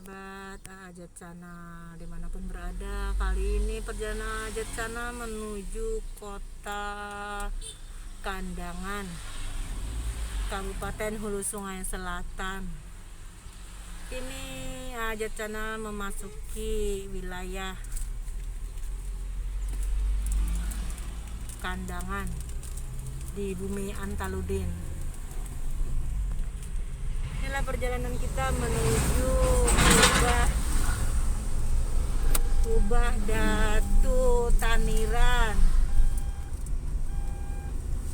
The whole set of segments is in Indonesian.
sahabat Ajacana dimanapun berada. Kali ini perjalanan Ajacana menuju kota Kandangan, Kabupaten Hulu Sungai Selatan. Ini Ajacana memasuki wilayah Kandangan di Bumi Antaludin. Inilah perjalanan kita menuju Kubah Datu Taniran.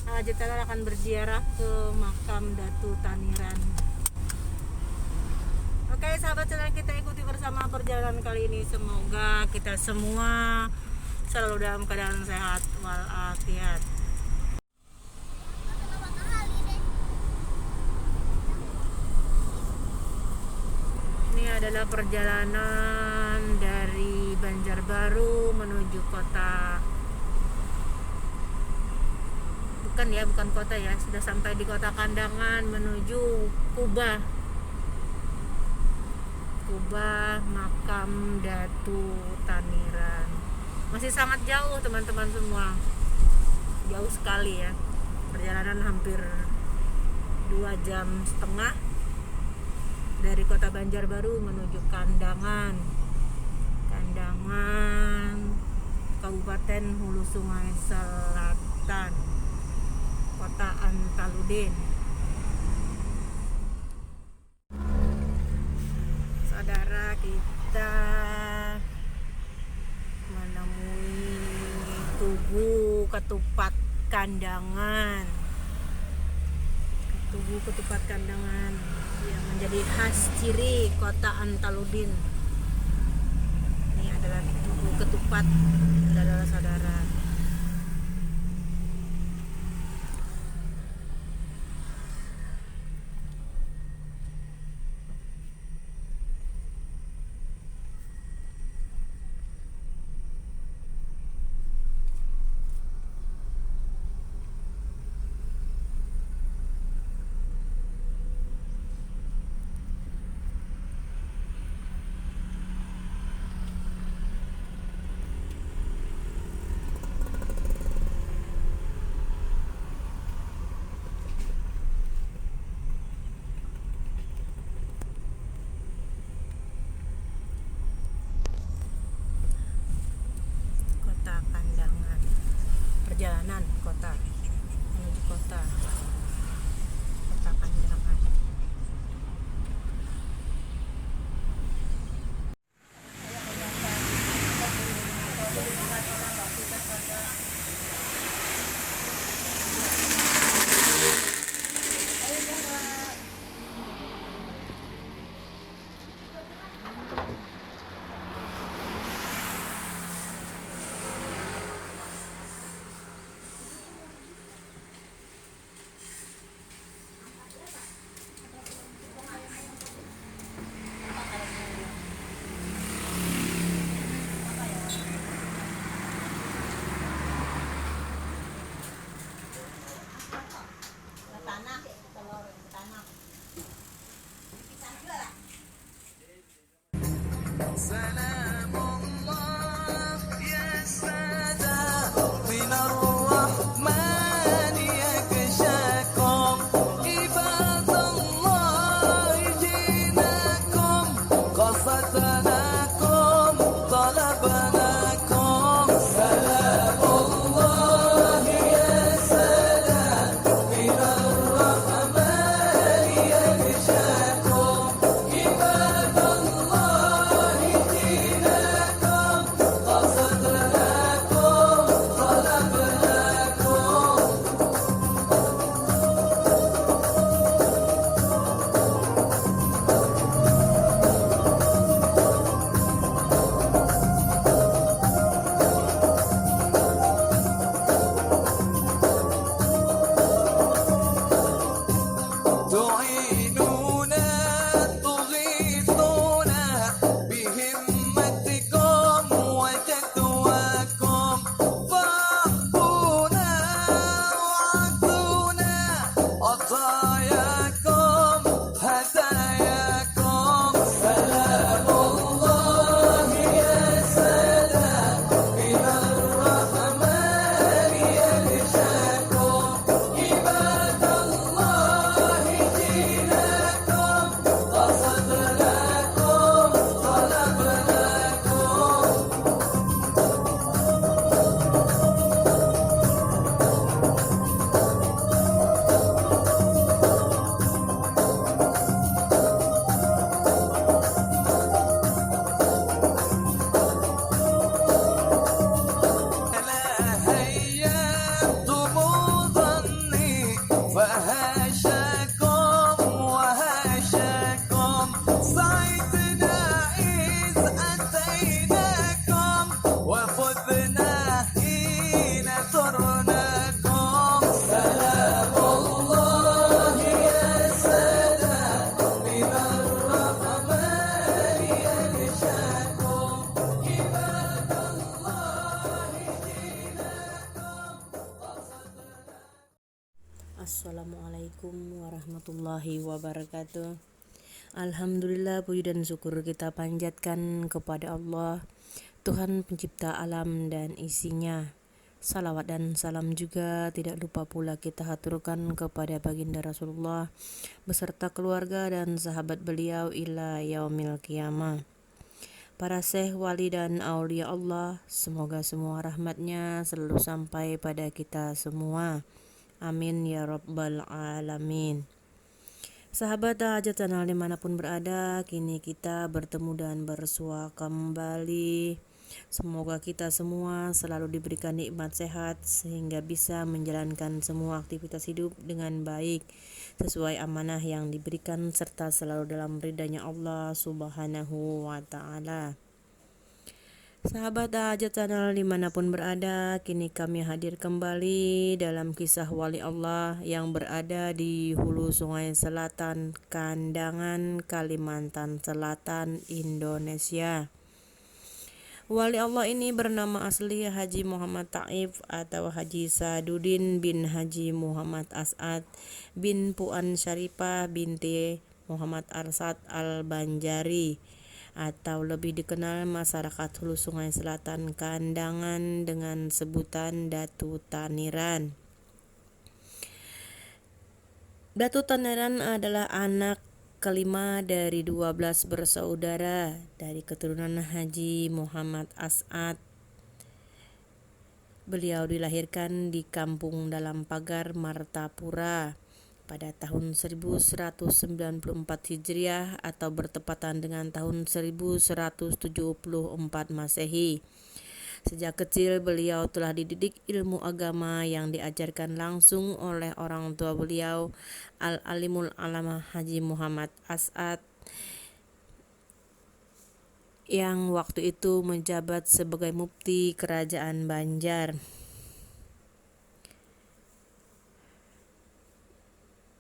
Ajacana akan berziarah ke makam Datu Taniran. Oke sahabat channel, kita ikuti bersama perjalanan kali ini. Semoga kita semua selalu dalam keadaan sehat walafiat. Ini adalah perjalanan dari Banjarbaru menuju kota. Bukan kota ya, sudah sampai di kota Kandangan menuju Kubah makam Datu Taniran. Masih sangat jauh teman-teman semua, jauh sekali ya, perjalanan hampir 2,5 jam dari kota Banjarbaru menuju Kandangan, Kabupaten Hulu Sungai Selatan, kota Antaludin. Saudara, kita menemui Tugu Ketupat Kandangan. Tugu Ketupat Kandangan yang menjadi khas ciri kota Antaludin. Ini adalah Tugu Ketupat, saudara-saudara. Perjalanan kota menuju kota Kandangan. Assalamualaikum warahmatullahi wabarakatuh. Alhamdulillah, puji dan syukur kita panjatkan kepada Allah, Tuhan pencipta alam dan isinya. Salawat dan salam juga tidak lupa pula kita haturkan kepada baginda Rasulullah beserta keluarga dan sahabat beliau ila yaumil qiyamah. Para syekh, wali dan aulia Allah, semoga semua rahmatnya selalu sampai pada kita semua. Amin ya rabbal alamin. Sahabat hajat channel dimanapun berada, kini kita bertemu dan bersua kembali. Semoga kita semua selalu diberikan nikmat sehat sehingga bisa menjalankan semua aktivitas hidup dengan baik sesuai amanah yang diberikan serta selalu dalam ridhanya Allah subhanahu wa ta'ala. Sahabat hajat channel dimanapun berada, kini kami hadir kembali dalam kisah wali Allah yang berada di hulu sungai selatan Kandangan, Kalimantan Selatan, Indonesia. Wali Allah ini bernama asli Haji Muhammad Taif atau Haji Sadudin bin Haji Muhammad As'ad bin Puan Syarifah binti Muhammad Arsad Al-Banjari, atau lebih dikenal masyarakat hulu sungai selatan Kandangan dengan sebutan Datu Taniran. Datu Taniran adalah anak kelima dari 12 bersaudara dari keturunan Haji Muhammad As'ad. Beliau dilahirkan di kampung Dalam Pagar, Martapura pada tahun 1194 Hijriah atau bertepatan dengan tahun 1174 Masehi. Sejak kecil beliau telah dididik ilmu agama yang diajarkan langsung oleh orang tua beliau, Al-Alimul Alamah Haji Muhammad As'ad, yang waktu itu menjabat sebagai mufti kerajaan Banjar.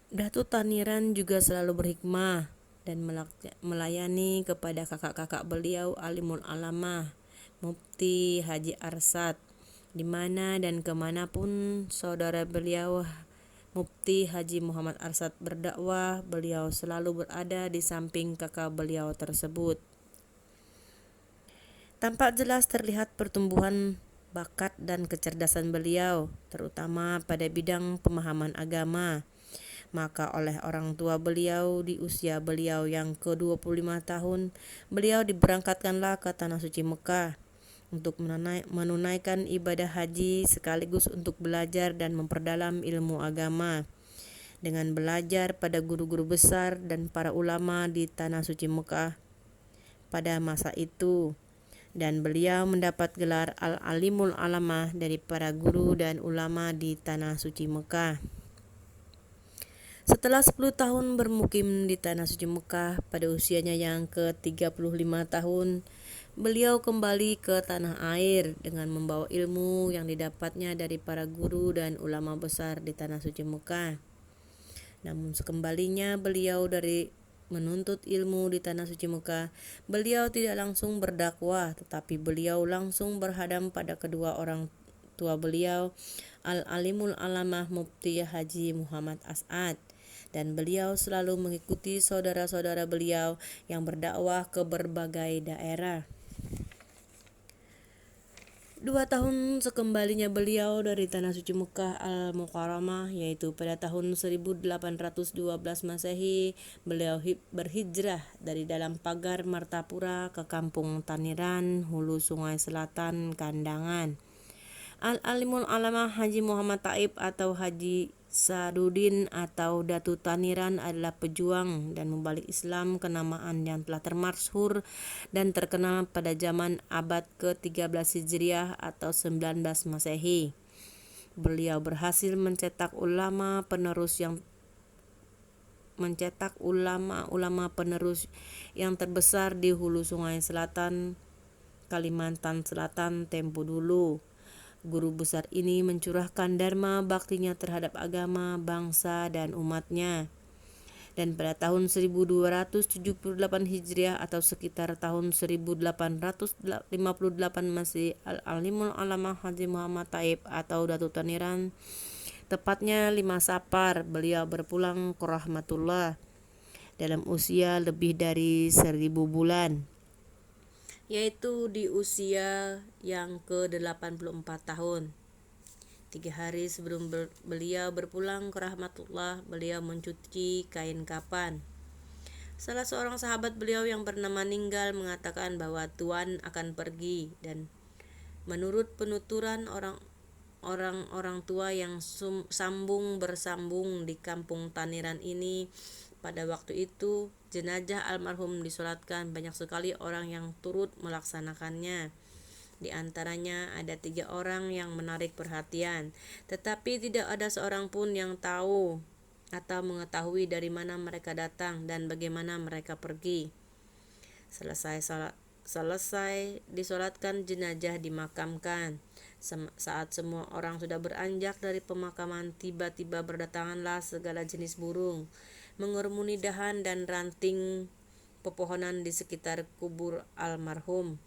Datu Taniran juga selalu berhikmah dan melayani kepada kakak-kakak beliau Alimul Alamah, Mufti Haji Arsad. Di mana dan kemanapun saudara beliau Mufti Haji Muhammad Arsad berdakwah, beliau selalu berada di samping kakak beliau tersebut. Tampak jelas terlihat pertumbuhan bakat dan kecerdasan beliau, terutama pada bidang pemahaman agama. Maka oleh orang tua beliau di usia beliau yang ke-25 tahun, beliau diberangkatkanlah ke Tanah Suci Mekah untuk menunaikan ibadah haji sekaligus untuk belajar dan memperdalam ilmu agama. Dengan belajar pada guru-guru besar dan para ulama di Tanah Suci Mekah pada masa itu, dan beliau mendapat gelar Al-Alimul Alamah dari para guru dan ulama di Tanah Suci Mekah. Setelah 10 tahun bermukim di Tanah Suci Mekah, pada usianya yang ke-35 tahun, beliau kembali ke tanah air dengan membawa ilmu yang didapatnya dari para guru dan ulama besar di Tanah Suci Mekah. Namun sekembalinya beliau dari menuntut ilmu di Tanah Suci Mekah, beliau tidak langsung berdakwah, tetapi beliau langsung berhadap pada kedua orang tua beliau, Al-Alimul Alamah Mufti Haji Muhammad As'ad, dan beliau selalu mengikuti saudara-saudara beliau yang berdakwah ke berbagai daerah. 2 tahun sekembalinya beliau dari Tanah Suci Mekah Al-Mukarramah, yaitu pada tahun 1812 Masehi, beliau berhijrah dari Dalam Pagar Martapura ke kampung Taniran, hulu sungai selatan Kandangan. Al-Alimul Alamah Haji Muhammad Taif atau Haji Sadudin atau Datu Taniran adalah pejuang dan mubalik Islam, kenamaan yang telah termasyhur dan terkenal pada zaman abad ke-13 Hijriah atau 19 Masehi. Beliau berhasil mencetak ulama penerus yang terbesar di hulu sungai selatan Kalimantan Selatan tempo dulu. Guru besar ini mencurahkan dharma baktinya terhadap agama, bangsa, dan umatnya. Dan pada tahun 1278 Hijriah atau sekitar tahun 1858 Masih, Al-Alimul Alamah Haji Muhammad Taif atau Datu Taniran Tepatnya 5 Safar beliau berpulang ke rahmatullah dalam usia lebih dari 1000 bulan, yaitu di usia yang ke-84 tahun. 3 hari sebelum beliau berpulang ke rahmatullah, beliau mencuci kain kafan. Salah seorang sahabat beliau yang bernama Ninggal mengatakan bahwa Tuan akan pergi, dan menurut penuturan orang tua yang sambung bersambung di kampung Taniran ini, pada waktu itu jenazah almarhum disolatkan. Banyak sekali orang yang turut melaksanakannya. Di antaranya ada 3 orang yang menarik perhatian, tetapi tidak ada seorang pun yang tahu atau mengetahui dari mana mereka datang dan bagaimana mereka pergi. Selesai disolatkan, jenazah dimakamkan. Saat semua orang sudah beranjak dari pemakaman, tiba-tiba berdatanganlah segala jenis burung, mengerumuni dahan dan ranting pepohonan di sekitar kubur almarhum.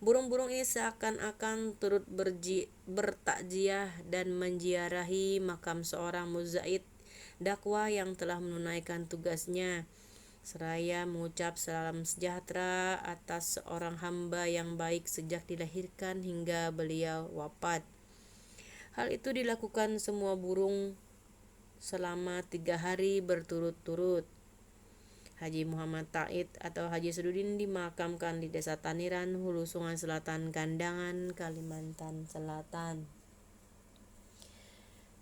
Burung-burung ini seakan-akan turut bertakziah dan menziarahi makam seorang muzaid dakwah yang telah menunaikan tugasnya, seraya mengucap salam sejahtera atas seorang hamba yang baik sejak dilahirkan hingga beliau wafat. Hal itu dilakukan semua burung selama 3 hari berturut-turut. Haji Muhammad Taid atau Haji Sadudin dimakamkan di Desa Taniran, Hulu Sungai Selatan, Kandangan, Kalimantan Selatan.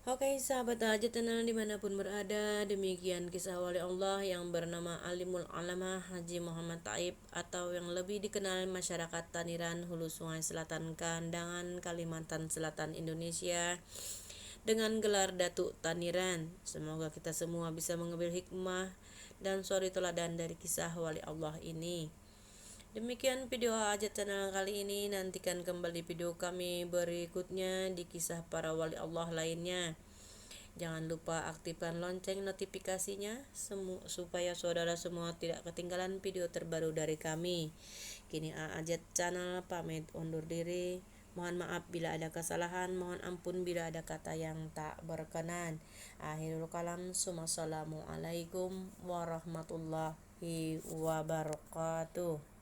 Oke, sahabat Hajatana dimanapun berada, demikian kisah wali Allah yang bernama Alimul Alamah Haji Muhammad Taib, atau yang lebih dikenal masyarakat Taniran, Hulu Sungai Selatan, Kandangan, Kalimantan Selatan, Indonesia, dengan gelar Datuk Taniran. Semoga kita semua bisa mengambil hikmah dan suri teladan dari kisah wali Allah ini. Demikian video hajat channel kali ini. Nantikan kembali video kami berikutnya di kisah para wali Allah lainnya. Jangan lupa aktifkan lonceng notifikasinya supaya saudara semua tidak ketinggalan video terbaru dari kami. Kini Hajat channel pamit undur diri. Mohon maaf bila ada kesalahan, mohon ampun bila ada kata yang tak berkenan. Akhirul kalam, Assalamualaikum warahmatullahi wabarakatuh.